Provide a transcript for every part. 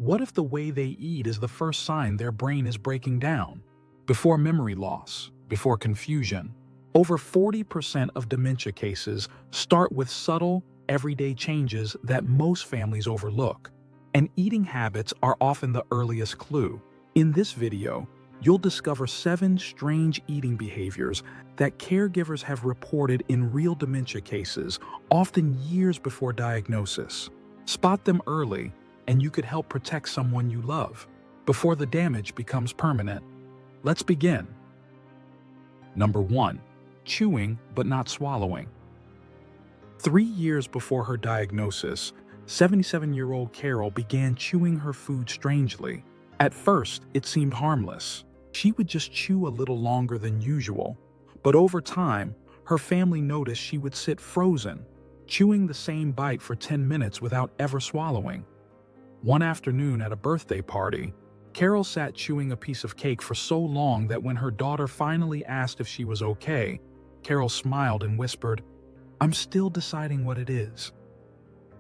What if the way they eat is the first sign their brain is breaking down? Before memory loss, before confusion. Over 40% of dementia cases start with subtle, everyday changes that most families overlook. And eating habits are often the earliest clue. In this video, you'll discover 7 strange eating behaviors that caregivers have reported in real dementia cases, often years before diagnosis. Spot them early, and you could help protect someone you love before the damage becomes permanent. Let's begin. Number 1. Chewing but not swallowing. 3 years before her diagnosis, 77-year-old Carol began chewing her food strangely. At first, it seemed harmless. She would just chew a little longer than usual. But over time, her family noticed she would sit frozen, chewing the same bite for 10 minutes without ever swallowing. One afternoon at a birthday party, Carol sat chewing a piece of cake for so long that when her daughter finally asked if she was okay, Carol smiled and whispered, "I'm still deciding what it is."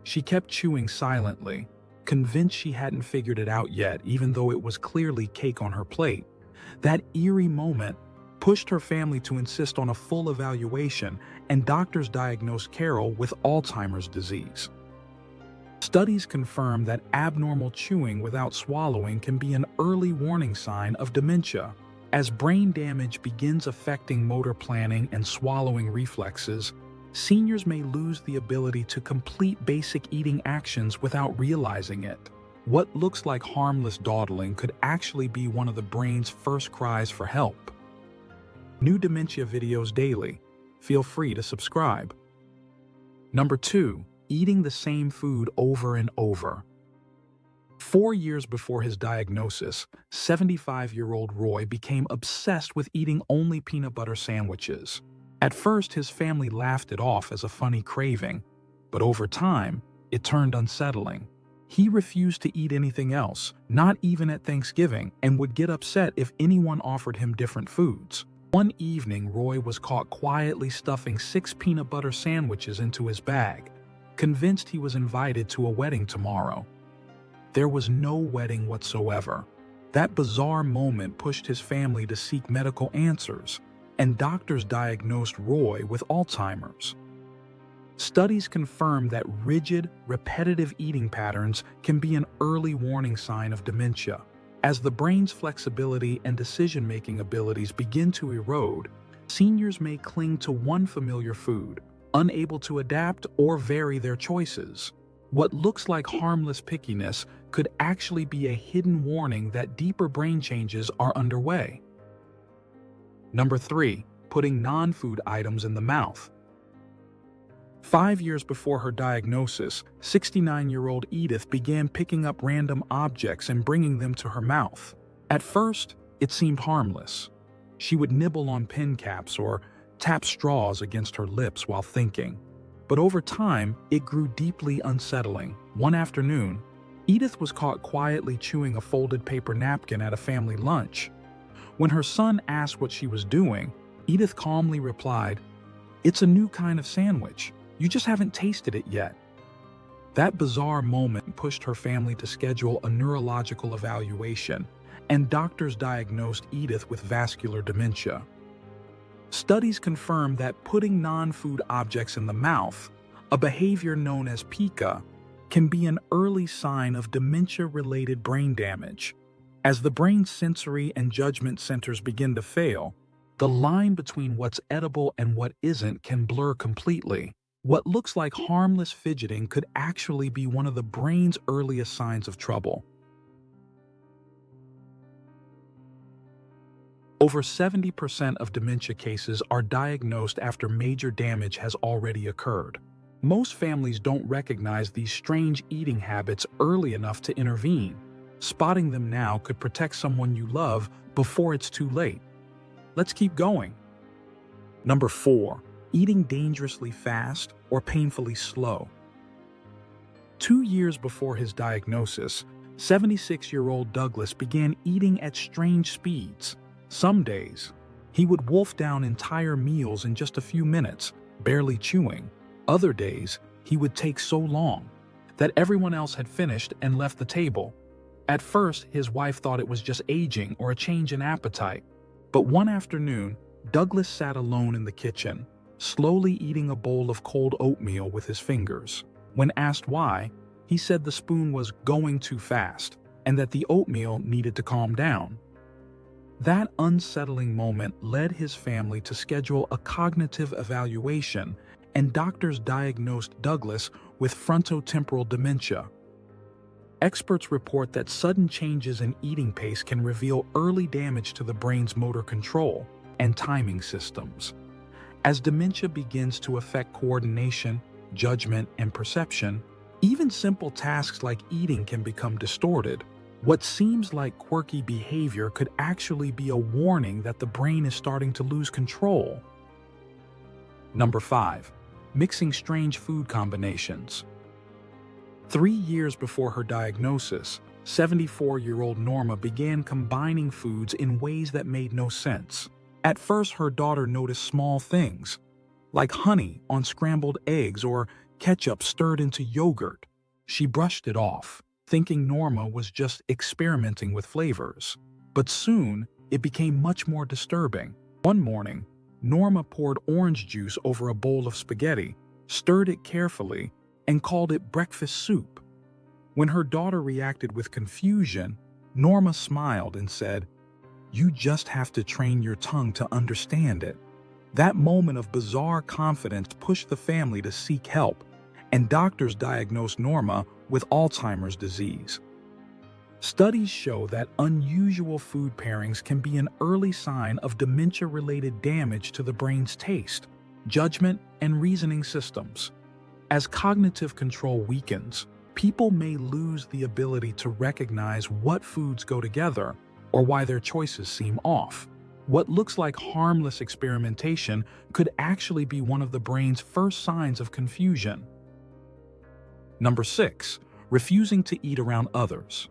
She kept chewing silently, convinced she hadn't figured it out yet, even though it was clearly cake on her plate. That eerie moment pushed her family to insist on a full evaluation, and doctors diagnosed Carol with Alzheimer's disease. Studies confirm that abnormal chewing without swallowing can be an early warning sign of dementia. As brain damage begins affecting motor planning and swallowing reflexes, seniors may lose the ability to complete basic eating actions without realizing it. What looks like harmless dawdling could actually be one of the brain's first cries for help. New dementia videos daily. Feel free to subscribe. Number 2. Eating the same food over and over. 4 years before his diagnosis, 75-year-old Roy became obsessed with eating only peanut butter sandwiches. At first, his family laughed it off as a funny craving, but over time, it turned unsettling. He refused to eat anything else, not even at Thanksgiving, and would get upset if anyone offered him different foods. One evening, Roy was caught quietly stuffing 6 peanut butter sandwiches into his bag, convinced he was invited to a wedding tomorrow. There was no wedding whatsoever. That bizarre moment pushed his family to seek medical answers, and doctors diagnosed Roy with Alzheimer's. Studies confirm that rigid, repetitive eating patterns can be an early warning sign of dementia. As the brain's flexibility and decision-making abilities begin to erode, seniors may cling to one familiar food, unable to adapt or vary their choices. What looks like harmless pickiness could actually be a hidden warning that deeper brain changes are underway. Number 3. Putting non-food items in the mouth. 5 years before her diagnosis, 69-year-old Edith began picking up random objects and bringing them to her mouth. At first, it seemed harmless. She would nibble on pen caps or tap straws against her lips while thinking. But over time, it grew deeply unsettling. One afternoon, Edith was caught quietly chewing a folded paper napkin at a family lunch. When her son asked what she was doing, Edith calmly replied, "It's a new kind of sandwich. You just haven't tasted it yet." That bizarre moment pushed her family to schedule a neurological evaluation, and doctors diagnosed Edith with vascular dementia. Studies confirm that putting non-food objects in the mouth, a behavior known as pica, can be an early sign of dementia-related brain damage. As the brain's sensory and judgment centers begin to fail, the line between what's edible and what isn't can blur completely. What looks like harmless fidgeting could actually be one of the brain's earliest signs of trouble. Over 70% of dementia cases are diagnosed after major damage has already occurred. Most families don't recognize these strange eating habits early enough to intervene. Spotting them now could protect someone you love before it's too late. Let's keep going. Number 4. Eating dangerously fast or painfully slow. 2 years before his diagnosis, 76-year-old Douglas began eating at strange speeds. Some days, he would wolf down entire meals in just a few minutes, barely chewing. Other days, he would take so long that everyone else had finished and left the table. At first, his wife thought it was just aging or a change in appetite. But one afternoon, Douglas sat alone in the kitchen, slowly eating a bowl of cold oatmeal with his fingers. When asked why, he said the spoon was going too fast and that the oatmeal needed to calm down. That unsettling moment led his family to schedule a cognitive evaluation, and doctors diagnosed Douglas with frontotemporal dementia. Experts report that sudden changes in eating pace can reveal early damage to the brain's motor control and timing systems. As dementia begins to affect coordination, judgment, and perception, even simple tasks like eating can become distorted. What seems like quirky behavior could actually be a warning that the brain is starting to lose control. Number 5. Mixing strange food combinations. 3 years before her diagnosis, 74-year-old Norma began combining foods in ways that made no sense. At first, her daughter noticed small things, like honey on scrambled eggs or ketchup stirred into yogurt. She brushed it off, thinking Norma was just experimenting with flavors. But soon, it became much more disturbing. One morning, Norma poured orange juice over a bowl of spaghetti, stirred it carefully, and called it breakfast soup. When her daughter reacted with confusion, Norma smiled and said, "You just have to train your tongue to understand it." That moment of bizarre confidence pushed the family to seek help, and doctors diagnosed Norma with Alzheimer's disease. Studies show that unusual food pairings can be an early sign of dementia-related damage to the brain's taste, judgment, and reasoning systems. As cognitive control weakens, people may lose the ability to recognize what foods go together or why their choices seem off. What looks like harmless experimentation could actually be one of the brain's first signs of confusion. Number 6. Refusing to eat around others.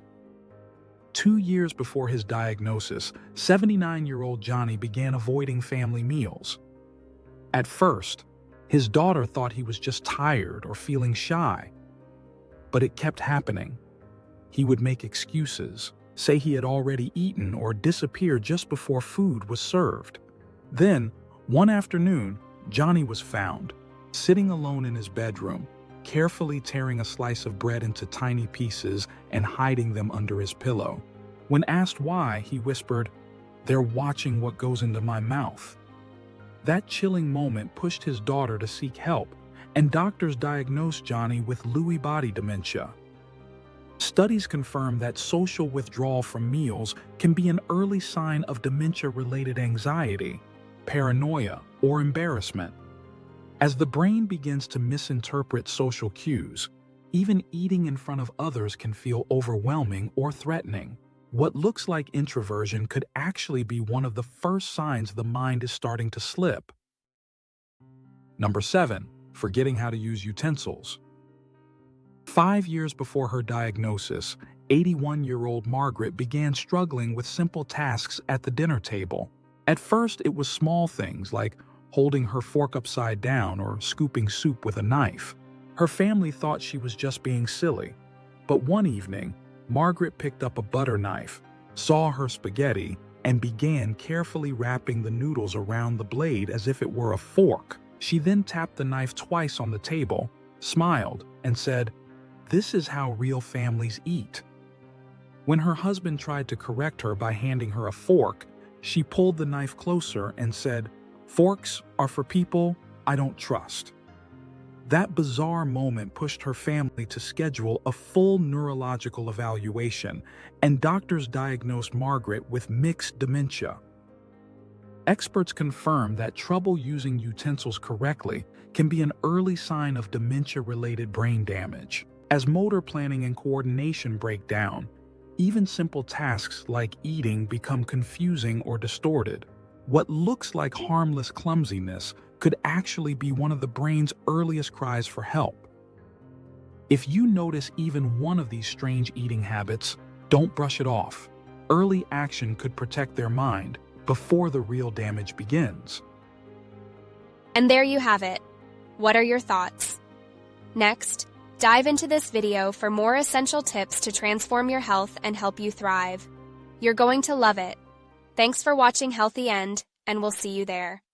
2 years before his diagnosis, 79-year-old Johnny began avoiding family meals. At first, his daughter thought he was just tired or feeling shy. But it kept happening. He would make excuses, say he had already eaten, or disappear just before food was served. Then, one afternoon, Johnny was found, sitting alone in his bedroom, carefully tearing a slice of bread into tiny pieces and hiding them under his pillow. When asked why, he whispered, "They're watching what goes into my mouth." That chilling moment pushed his daughter to seek help, and doctors diagnosed Johnny with Lewy body dementia. Studies confirm that social withdrawal from meals can be an early sign of dementia-related anxiety, paranoia, or embarrassment. As the brain begins to misinterpret social cues, even eating in front of others can feel overwhelming or threatening. What looks like introversion could actually be one of the first signs the mind is starting to slip. Number 7. Forgetting how to use utensils. 5 years before her diagnosis, 81-year-old Margaret began struggling with simple tasks at the dinner table. At first, it was small things like holding her fork upside down or scooping soup with a knife. Her family thought she was just being silly. But one evening, Margaret picked up a butter knife, saw her spaghetti, and began carefully wrapping the noodles around the blade as if it were a fork. She then tapped the knife twice on the table, smiled, and said, "This is how real families eat." When her husband tried to correct her by handing her a fork, she pulled the knife closer and said, "Forks are for people I don't trust." That bizarre moment pushed her family to schedule a full neurological evaluation, and doctors diagnosed Margaret with mixed dementia. Experts confirm that trouble using utensils correctly can be an early sign of dementia-related brain damage. As motor planning and coordination break down, even simple tasks like eating become confusing or distorted. What looks like harmless clumsiness could actually be one of the brain's earliest cries for help. If you notice even one of these strange eating habits, don't brush it off. Early action could protect their mind before the real damage begins. And there you have it. What are your thoughts? Next, Dive into this video for more essential tips to transform your health and help you thrive. You're going to love it. Thanks for watching Healthy End, and we'll see you there.